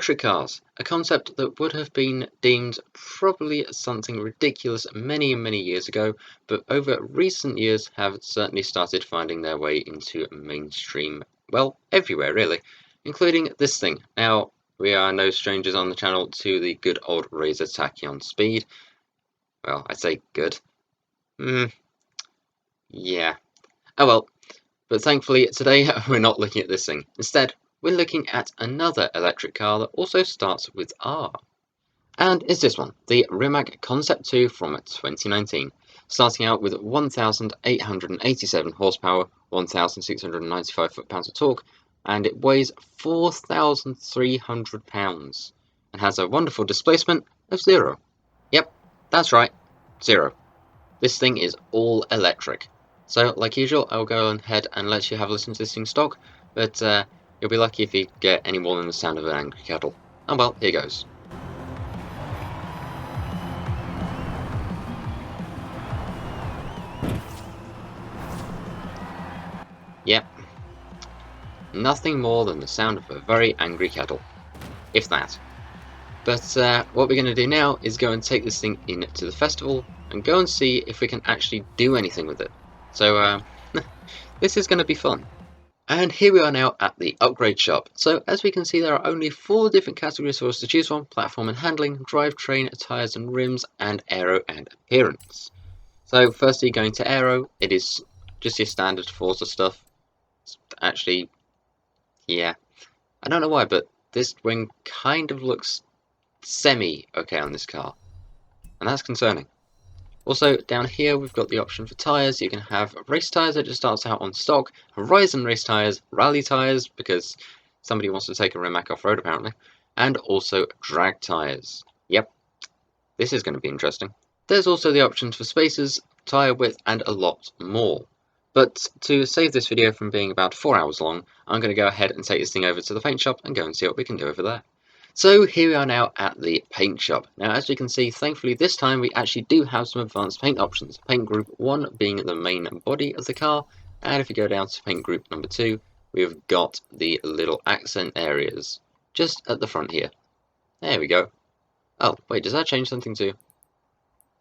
Electric cars, a concept that would have been deemed probably something ridiculous many years ago, but over recent years have certainly started finding their way into mainstream, well, everywhere really, including this thing. Now, we are no strangers on the channel to the good old Razor Tachyon Speed. Well, I say good. Yeah. Oh well. But thankfully today we're not looking at this thing. Instead, we're looking at another electric car that also starts with R. And it's this one, the Rimac Concept 2 from 2019. Starting out with 1,887 horsepower, 1,695 foot-pounds of torque, and it weighs 4,300 pounds. And has a wonderful displacement of 0. Yep, that's right, 0. This thing is all electric. So, like usual, I'll go ahead and let you have a listen to this thing stock, but you'll be lucky if you get any more than the sound of an angry kettle. Oh well, here goes. Yep. Nothing more than the sound of a very angry kettle. If that. But what we're going to do now is go and take this thing into the festival and go and see if we can actually do anything with it. So, this is going to be fun. And here we are now at the upgrade shop. So as we can see, there are only 4 different categories for us to choose from: platform and handling, drivetrain, tyres and rims, and aero and appearance. So firstly, going to aero, it is just your standard Forza stuff. Actually, yeah, I don't know why, but this wing kind of looks semi-okay on this car, and that's concerning. Also, down here we've got the option for tyres. You can have race tyres that just starts out on stock, Horizon race tyres, rally tyres, because somebody wants to take a Rimac off-road apparently, and also drag tyres. Yep, this is going to be interesting. There's also the options for spacers, tyre width, and a lot more. But to save this video from being about 4 hours long, I'm going to go ahead and take this thing over to the paint shop and go and see what we can do over there. So here we are now at the paint shop. Now as you can see, thankfully this time we actually do have some advanced paint options. Paint group 1 being the main body of the car, and if you go down to paint group number 2, we've got the little accent areas just at the front here. There we go. Oh wait, does that change something too?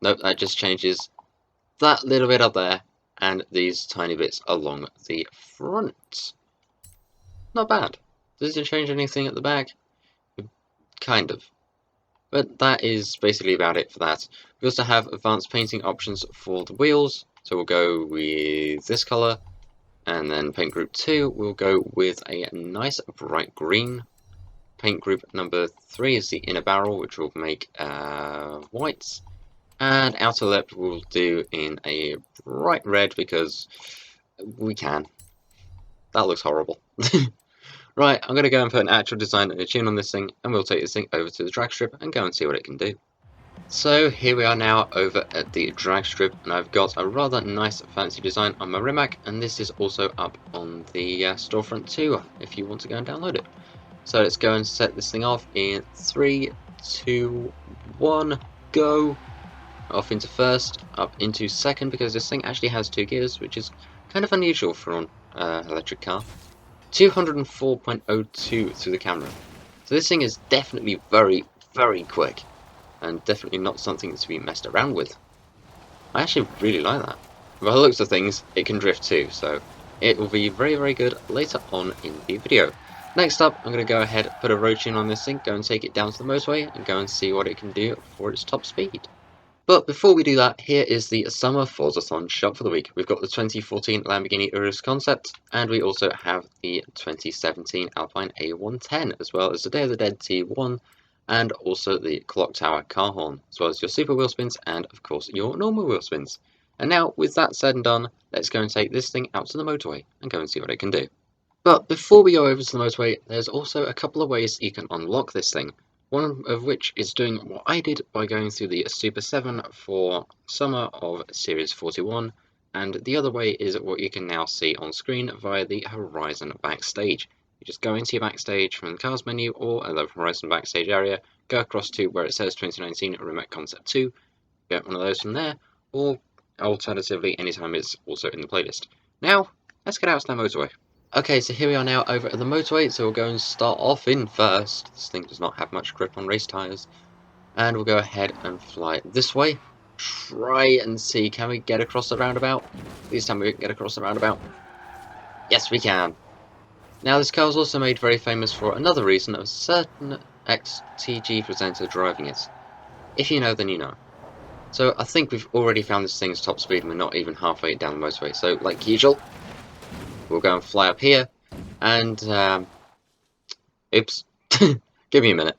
Nope, that just changes that little bit up there and these tiny bits along the front. Not bad. Does it change anything at the back? Kind of. But that is basically about it for that. We also have advanced painting options for the wheels. So we'll go with this colour. And then paint group 2, we'll go with a nice bright green. Paint group number 3 is the inner barrel, which will make whites. And outer lip we'll do in a bright red because we can. That looks horrible. Right, I'm going to go and put an actual design and a tune on this thing, and we'll take this thing over to the drag strip and go and see what it can do. So here we are now over at the drag strip, and I've got a rather nice fancy design on my Rimac, and this is also up on the storefront too, if you want to go and download it. So let's go and set this thing off in 3, 2, 1, go! Off into first, up into second, because this thing actually has 2 gears, which is kind of unusual for an electric car. 204.02 through the camera. So this thing is definitely very quick, and definitely not something to be messed around with. I actually really like that. By the looks of things, it can drift too, so it will be very good later on in the video. Next up, I'm going to go ahead, put a road tune on this thing, go and take it down to the motorway, and go and see what it can do for its top speed. But before we do that, here is the Summer Forzathon shop for the week. We've got the 2014 Lamborghini Urus Concept, and we also have the 2017 Alpine A110, as well as the Day of the Dead T1, and also the Clock Tower car horn, as well as your super wheel spins, and of course your normal wheel spins. And now, with that said and done, let's go and take this thing out to the motorway, and go and see what it can do. But before we go over to the motorway, there's also a couple of ways you can unlock this thing. One of which is doing what I did by going through the Super 7 for summer of Series 41, and the other way is what you can now see on screen via the Horizon backstage. You just go into your backstage from the cars menu or the Horizon backstage area, go across to where it says 2019 Rimac Concept 2, get one of those from there, or alternatively anytime it's also in the playlist. Now, let's get out to the motorway. Okay, so here we are now over at the motorway, so we'll go and start off in first. This thing does not have much grip on race tyres. And we'll go ahead and fly this way. Try and see, can we get across the roundabout? Please tell me we can get across the roundabout. Yes, we can. Now, this car was also made very famous for another reason, of a certain XTG presenter driving it. If you know, then you know. So, I think we've already found this thing's top speed and we're not even halfway down the motorway. So, like usual, we'll go and fly up here, and, oops, give me a minute.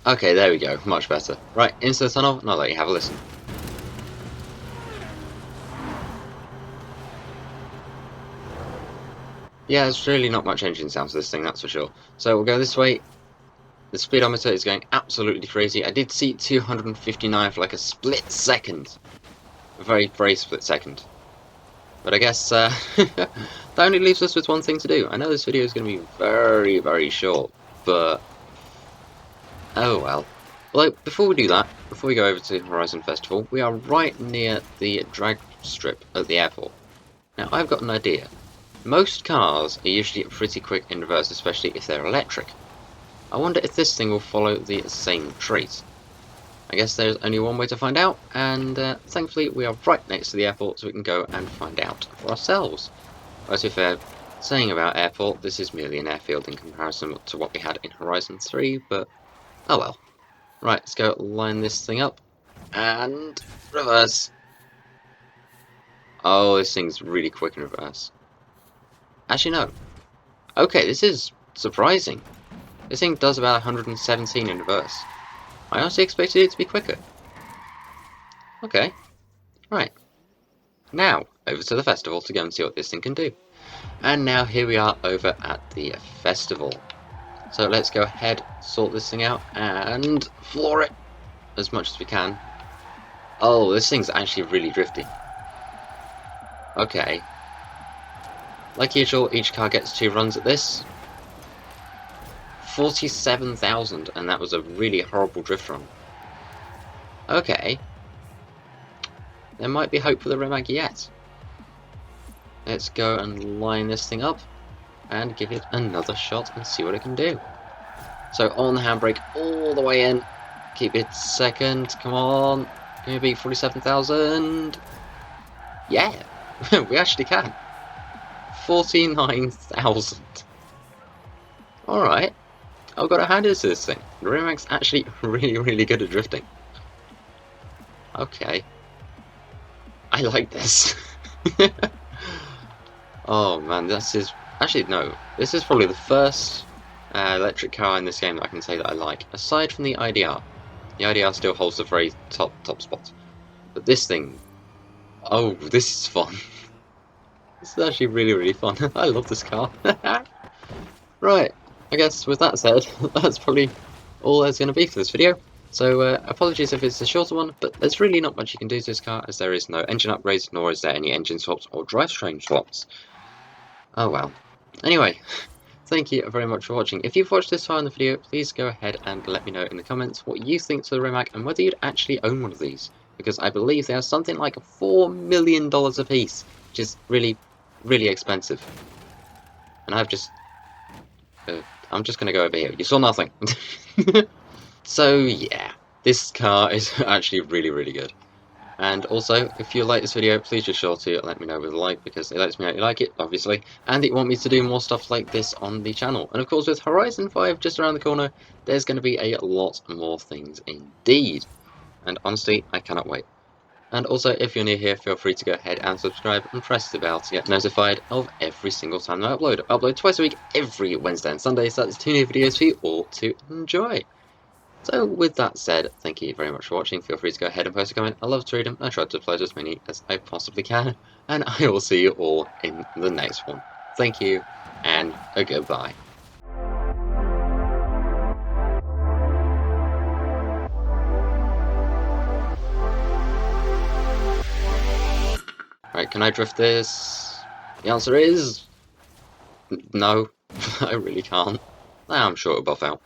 Okay, there we go, much better. Right, into the tunnel, and I'll let you have a listen. Yeah, there's really not much engine sound to this thing, that's for sure. So we'll go this way. The speedometer is going absolutely crazy. I did see 259 for like a split second. A very, very split second. But I guess that only leaves us with one thing to do. I know this video is going to be very, very short, but oh well. Although, before we do that, before we go over to Horizon Festival, we are right near the drag strip at the airport. Now, I've got an idea. Most cars are usually pretty quick in reverse, especially if they're electric. I wonder if this thing will follow the same trait. I guess there's only one way to find out, and thankfully we are right next to the airport, so we can go and find out for ourselves. As if they're saying about airport, this is merely an airfield in comparison to what we had in Horizon 3, but oh well. Right, let's go line this thing up, and reverse. Oh, this thing's really quick in reverse. Actually, no. Okay, this is surprising. This thing does about 117 in reverse. I honestly expected it to be quicker. Okay, right. Now, over to the festival to go and see what this thing can do. And now here we are over at the festival. So let's go ahead, sort this thing out, and floor it as much as we can. Oh, this thing's actually really drifty. Okay. Like usual, each car gets 2 runs at this. 47,000, and that was a really horrible drift run. Okay. There might be hope for the Rimac yet. Let's go and line this thing up and give it another shot and see what it can do. So on the handbrake all the way in. Keep it second. Come on. Can we beat 47,000? Yeah. We actually can. 49,000. Alright. I've got to hand it to this thing. The Rimac's actually really, really good at drifting. Okay. I like this. Oh man, this is... Actually, no. This is probably the first electric car in this game that I can say that I like. Aside from the IDR. The IDR still holds the very top spot. But this thing... Oh, this is fun. This is actually really, really fun. I love this car. Right. I guess with that said, that's probably all there's going to be for this video. So apologies if it's a shorter one, but there's really not much you can do to this car, as there is no engine upgrades, nor is there any engine swaps or drivetrain swaps. Oh well. Anyway, thank you very much for watching. If you've watched this far in the video, please go ahead and let me know in the comments what you think to the Rimac and whether you'd actually own one of these, because I believe they are something like $4 million a piece, which is really, really expensive. And I'm just going to go over here. You saw nothing. So yeah, this car is actually really, really good. And also, if you like this video, please be sure to let me know with a like, because it lets me know you like it, obviously, and that you want me to do more stuff like this on the channel. And of course, with Horizon 5 just around the corner, there's going to be a lot more things indeed. And honestly, I cannot wait. And also, if you're new here, feel free to go ahead and subscribe and press the bell to get notified of every single time I upload. I upload twice a week, every Wednesday and Sunday, so that's 2 new videos for you all to enjoy. So with that said, thank you very much for watching. Feel free to go ahead and post a comment. I love to read them. I try to upload as many as I possibly can. And I will see you all in the next one. Thank you, and a goodbye. Right, can I drift this? The answer is... no, I really can't. I'm sure it'll buff out.